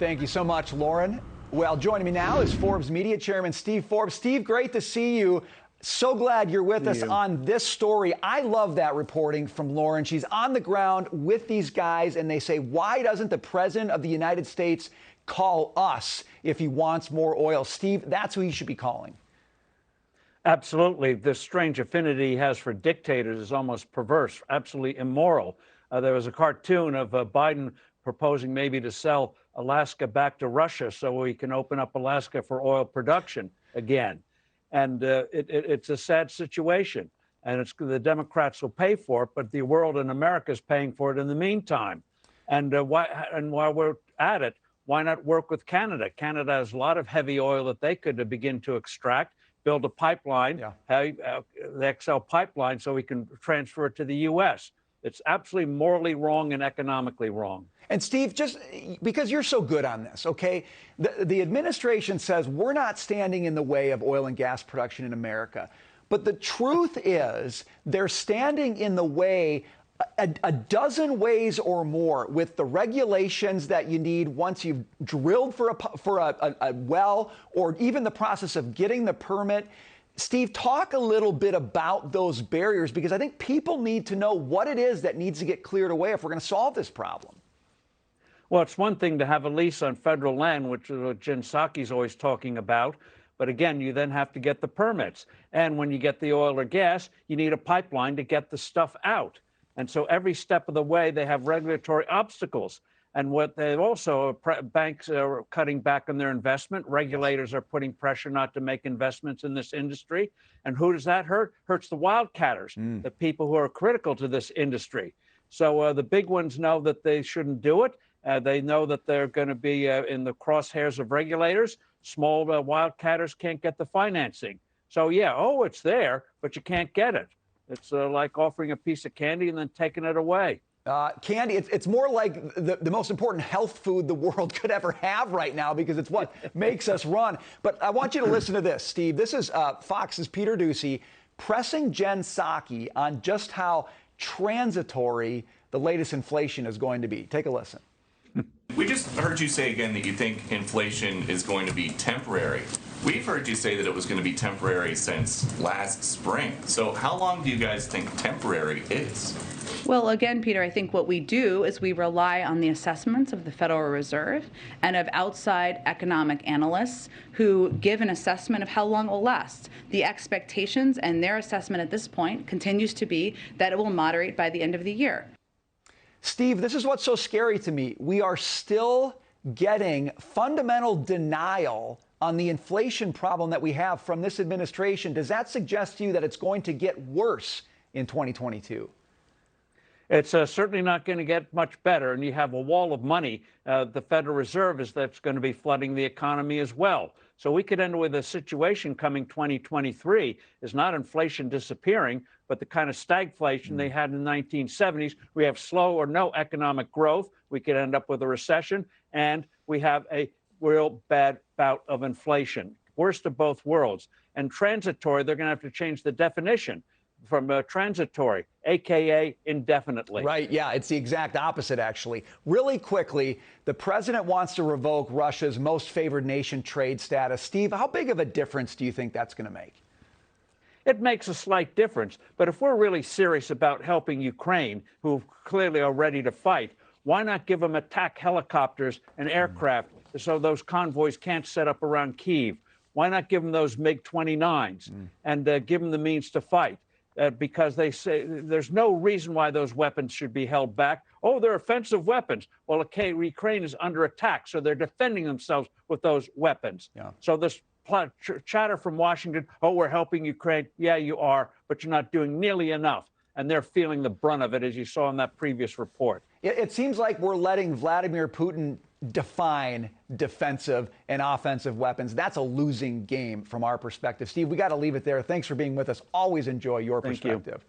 Thank you so much, Lauren. Well, joining me now is Forbes Media Chairman Steve Forbes. Steve, great to see you. So glad you're with us on this story. I love that reporting from Lauren. She's on the ground with these guys, and they say, why doesn't the President of the United States call us if he wants more oil? Steve, that's who he should be calling. Absolutely. This strange affinity he has for dictators is almost perverse, absolutely immoral. There was a cartoon of Biden proposing maybe to sell Alaska back to Russia so we can open up Alaska for oil production again. And it's a sad situation. And the Democrats will pay for it, but the world and America is paying for it in the meantime. And while we're at it, why not work with Canada? Canada has a lot of heavy oil that they could begin to extract, build a pipeline, the XL pipeline, so we can transfer it to the U.S. It's absolutely morally wrong and economically wrong. And Steve, just because you're so good on this, okay, the administration says we're not standing in the way of oil and gas production in America. But the truth is they're standing in the way a dozen ways or more with the regulations that you need once you've drilled for a well, or even the process of getting the permit. Steve, talk a little bit about those barriers, because I think people need to know what it is that needs to get cleared away if we're going to solve this problem. Well, it's one thing to have a lease on federal land, which is what Jen Psaki's always talking about. But again, you then have to get the permits. And when you get the oil or gas, you need a pipeline to get the stuff out. And so every step of the way, they have regulatory obstacles. And what they also, banks are cutting back on their investment. Regulators are putting pressure not to make investments in this industry. And who does that hurt? Hurts the wildcatters, the people who are critical to this industry. So the big ones know that they shouldn't do it. They know that they're going to be in the crosshairs of regulators. Small wildcatters can't get the financing. So, yeah, it's there, but you can't get it. It's like offering a piece of candy and then taking it away. Candy, it's more like the most important health food the world could ever have right now, because it's what makes us run. But I want you to listen to this, Steve. This is Fox's Peter Doocy pressing Jen Psaki on just how transitory the latest inflation is going to be. Take a listen. We just heard you say again that you think inflation is going to be temporary. We've heard you say that it was going to be temporary since last spring. So how long do you guys think temporary is? Well, again, Peter, I think what we do is we rely on the assessments of the Federal Reserve and of outside economic analysts who give an assessment of how long it will last. The expectations and their assessment at this point continues to be that it will moderate by the end of the year. Steve, this is what's so scary to me. We are still getting fundamental denial on the inflation problem that we have from this administration. Does that suggest to you that it's going to get worse in 2022? It's certainly not going to get much better, and you have a wall of money. The Federal Reserve that's going to be flooding the economy as well. So we could end with a situation coming 2023 is not inflation disappearing, but the kind of stagflation they had in the 1970s. We have slow or no economic growth. We could end up with a recession, and we have a real bad bout of inflation. Worst of both worlds. And transitory, they're going to have to change the definition from transitory, a.k.a. indefinitely. Right, yeah, it's the exact opposite, actually. Really quickly, the president wants to revoke Russia's most favored nation trade status. Steve, how big of a difference do you think that's going to make? It makes a slight difference, but if we're really serious about helping Ukraine, who clearly are ready to fight, why not give them attack helicopters and aircraft so those convoys can't set up around Kyiv? Why not give them those MiG-29s and give them the means to fight? Because they say there's no reason why those weapons should be held back. Oh, they're offensive weapons. Well, okay, Ukraine is under attack, so they're defending themselves with those weapons. So this chatter from Washington, we're helping Ukraine. Yeah, you are, but you're not doing nearly enough. And they're feeling the brunt of it, as you saw in that previous report. It seems like we're letting Vladimir Putin define defensive and offensive weapons. That's a losing game from our perspective. Steve, we got to leave it there. Thanks for being with us. Always enjoy your perspective.